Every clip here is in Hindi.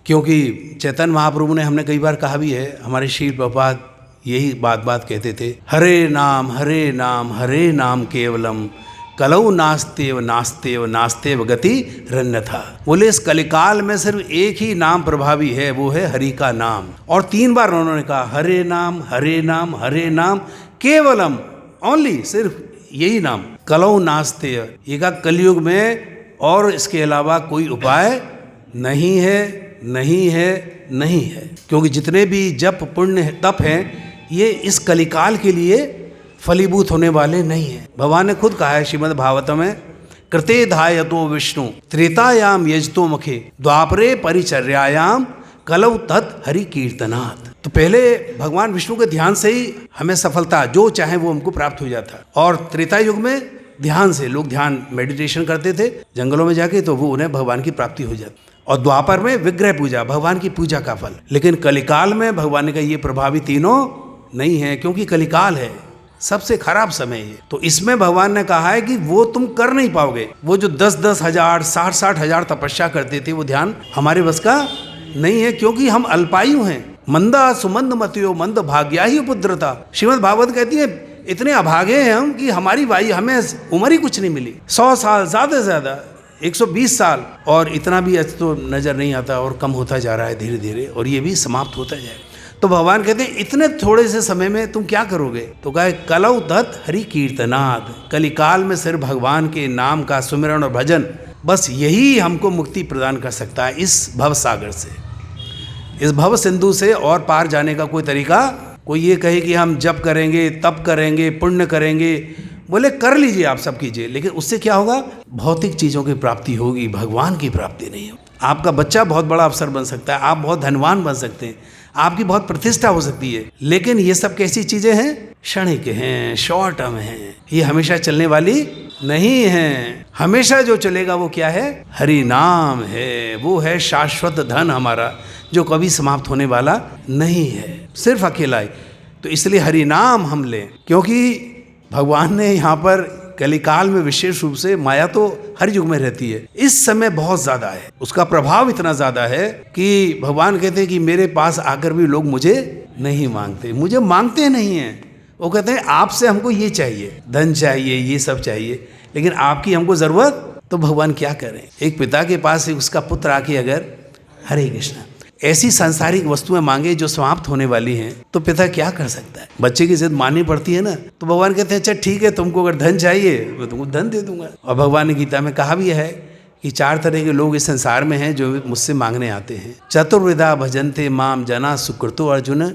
क्योंकि चैतन्य महाप्रभु ने, हमने कई बार कहा भी है, हमारे श्रील प्रभुपाद यही बात कहते थे, हरे नाम केवलम कलौ नास्तेव नास्तेव नास्तेव गति रन्यथा। बोले इस कलिकाल में सिर्फ एक ही नाम प्रभावी है, वो है हरि का नाम। और 3 बार उन्होंने कहा हरे नाम केवलम, ओनली, सिर्फ यही नाम, कलौ नास्तेव। ये कहा कलयुग में और इसके अलावा कोई उपाय नहीं है, क्योंकि जितने भी जप पुण्य तप हैं ये इस कलिकाल के लिए फलीभूत होने वाले नहीं हैं। भगवान ने खुद कहा है श्रीमद् भागवतम में, कृते धायतो विष्णु त्रेतायाम यजतो मुखे द्वापरे परिचर्यायाम कलौ तत् हरि कीर्तनात्। तो पहले भगवान विष्णु के ध्यान से ही हमें सफलता, जो चाहे वो हमको प्राप्त हो जाता। और त्रेता युग में ध्यान से लोग मेडिटेशन करते थे जंगलों में जाके, तो वो उन्हें भगवान की प्राप्ति हो जाती। और द्वापर में विग्रह पूजा, भगवान की पूजा का फल। लेकिन कलिकाल में भगवान ने कहा ये प्रभावी तीनों नहीं है, क्योंकि कलिकाल है, सबसे खराब समय है। तो इसमें भगवान ने कहा है कि वो तुम कर नहीं पाओगे। वो जो 10-10 हजार 60-60 हजार तपस्या करते थे, वो ध्यान हमारे बस का नहीं है, क्योंकि हम अल्पायु हैं। मंदा सुमंद मतियो मंद भाग्या ही उपद्रता। श्रीमद् भागवत कहती है इतने अभागे हैं हम कि हमारी हमें उम्र ही कुछ नहीं मिली। 100 साल, ज़्यादा से ज़्यादा 120 साल, और इतना भी तो नज़र नहीं आता, और कम होता जा रहा है धीरे धीरे, और ये भी समाप्त होता जाएगा। तो भगवान कहते हैं इतने थोड़े से समय में तुम क्या करोगे? तो कहे कलौ तत् हरि कीर्तनाद। कलिकाल में सिर्फ भगवान के नाम का सुमिरन और भजन, बस यही हमको मुक्ति प्रदान कर सकता है इस भव सागर से, इस भव सिंधु से। और पार जाने का कोई तरीका, कोई ये कहे कि हम जप करेंगे, तप करेंगे, पुण्य करेंगे, बोले कर लीजिए, आप सब कीजिए, लेकिन उससे क्या होगा? भौतिक चीज़ों की प्राप्ति होगी, भगवान की प्राप्ति नहीं होगी। आपका बच्चा बहुत बड़ा अफसर बन सकता है, आप बहुत धनवान बन सकते हैं, आपकी बहुत प्रतिष्ठा हो सकती है, लेकिन ये सब कैसी चीज़ें हैं? क्षणिक हैं, शॉर्ट टर्म हैं, ये हमेशा चलने वाली नहीं है। हमेशा जो चलेगा वो क्या है? हरि नाम है, वो है शाश्वत धन हमारा, जो कभी समाप्त होने वाला नहीं है, सिर्फ अकेला ही। तो इसलिए हरि नाम हम लें, क्योंकि भगवान ने यहाँ पर कलिकाल में विशेष रूप से, माया तो हर युग में रहती है, इस समय बहुत ज़्यादा है, उसका प्रभाव इतना ज़्यादा है कि भगवान कहते हैं कि मेरे पास आकर भी लोग मुझे नहीं मांगते, मुझे मांगते नहीं हैं। वो कहते हैं आपसे हमको ये चाहिए, धन चाहिए, ये सब चाहिए, लेकिन आपकी हमको ज़रूरत। तो भगवान क्या करें? एक पिता के पास उसका पुत्र आके अगर हरे कृष्ण ऐसी सांसारिक वस्तुएं मांगे जो समाप्त होने वाली हैं, तो पिता क्या कर सकता है? बच्चे की जिद माननी पड़ती है ना। तो भगवान कहते हैं अच्छा ठीक है, तुमको अगर धन चाहिए मैं तुमको धन दे दूंगा। और भगवान ने गीता में कहा भी है कि 4 तरह के लोग इस संसार में हैं जो मुझसे मांगने आते हैं। चतुर्विधा भजन्ते माम जना सुकृतो अर्जुन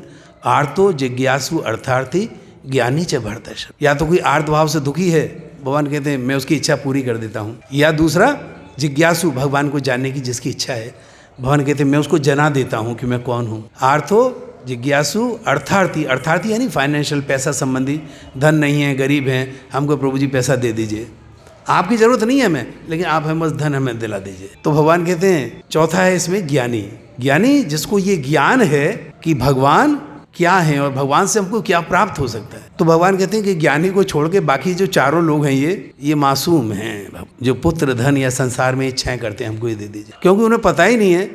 आर्तो जिज्ञासु अर्थार्थी ज्ञानी च भरतर्षभ। या तो कोई आर्त भाव से दुखी है, भगवान कहते हैं मैं उसकी इच्छा पूरी कर देता हूँ। या दूसरा जिज्ञासु, भगवान को जानने की जिसकी इच्छा है, भगवान कहते हैं मैं उसको जना देता हूँ कि मैं कौन हूँ। आर्थो जिज्ञासु अर्थार्थी, अर्थार्थी यानी फाइनेंशियल, पैसा संबंधी, धन नहीं है, गरीब हैं, हमको प्रभु जी पैसा दे दीजिए, आपकी ज़रूरत नहीं है हमें, लेकिन आप हमें बस धन हमें दिला दीजिए। तो भगवान कहते हैं चौथा है इसमें ज्ञानी। ज्ञानी जिसको ये ज्ञान है कि भगवान क्या है और भगवान से हमको क्या प्राप्त हो सकता है। तो भगवान कहते हैं कि ज्ञानी को छोड़ के बाकी जो चारों लोग हैं ये मासूम हैं, जो पुत्र धन या संसार में इच्छाएं करते हैं, हमको ये दे दीजिए, क्योंकि उन्हें पता ही नहीं है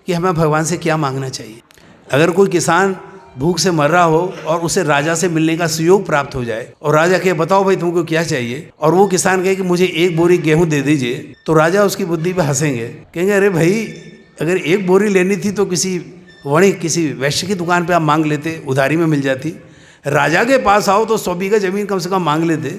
कि हमें भगवान से क्या मांगना चाहिए। अगर कोई किसान भूख से मर रहा हो और उसे राजा से मिलने का सुयोग प्राप्त हो जाए, और राजा कहे बताओ भाई तुमको क्या चाहिए, और वो किसान कहे कि मुझे 1 बोरी गेहूँ दे दीजिए, तो राजा उसकी बुद्धि पे हंसेंगे, कहेंगे अरे भाई अगर 1 बोरी लेनी थी तो किसी वैश्य की दुकान पे आप मांग लेते, उधारी में मिल जाती। राजा के पास आओ तो 100 बीघा जमीन कम से कम मांग लेते,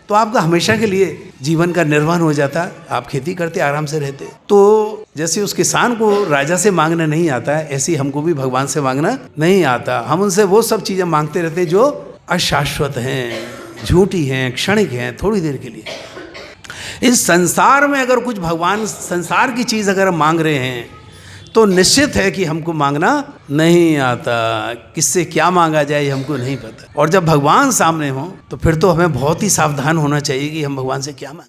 तो आपका हमेशा के लिए जीवन का निर्वहन हो जाता, आप खेती करते, आराम से रहते। तो जैसे उस किसान को राजा से मांगना नहीं आता है, ऐसे हमको भी भगवान से मांगना नहीं आता। हम उनसे वो सब चीज़ें मांगते रहते हैं जो अशाश्वत हैं, झूठी हैं, क्षणिक हैं, थोड़ी देर के लिए। इस संसार में अगर कुछ भगवान संसार की चीज़ अगर हम मांग रहे हैं तो निश्चित है कि हमको मांगना नहीं आता, किससे क्या मांगा जाए हमको नहीं पता। और जब भगवान सामने हो तो फिर तो हमें बहुत ही सावधान होना चाहिए कि हम भगवान से क्या मांगें।